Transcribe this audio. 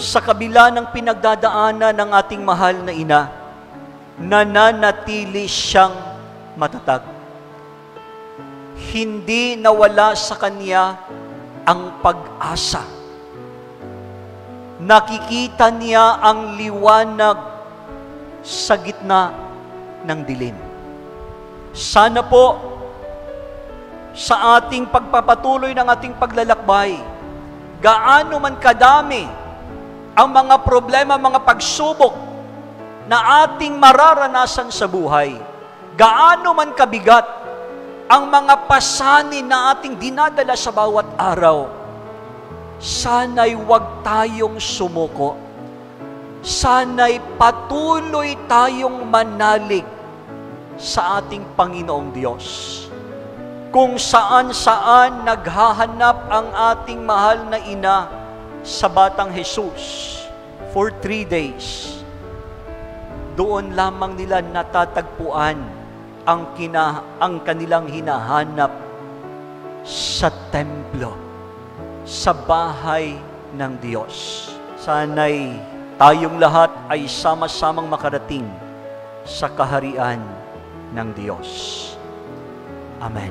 sa kabila ng pinagdadaanan ng ating mahal na ina, nananatili siyang matatag. Hindi nawala sa kanya ang pag-asa. Nakikita niya ang liwanag sa gitna ng dilim. Sana po, sa ating pagpapatuloy ng ating paglalakbay, gaano man kadami ang mga problema, mga pagsubok na ating mararanasan sa buhay, gaano man kabigat ang mga pasanin na ating dinadala sa bawat araw, sana'y huwag tayong sumuko. Sana'y patuloy tayong manalig sa ating Panginoong Diyos. Kung saan-saan naghahanap ang ating mahal na ina sa batang Jesus for 3 days, doon lamang nila natatagpuan ang kanilang hinahanap sa templo, sa bahay ng Diyos. Sana'y tayong lahat ay sama-samang makarating sa kaharian ng Diyos. Amen.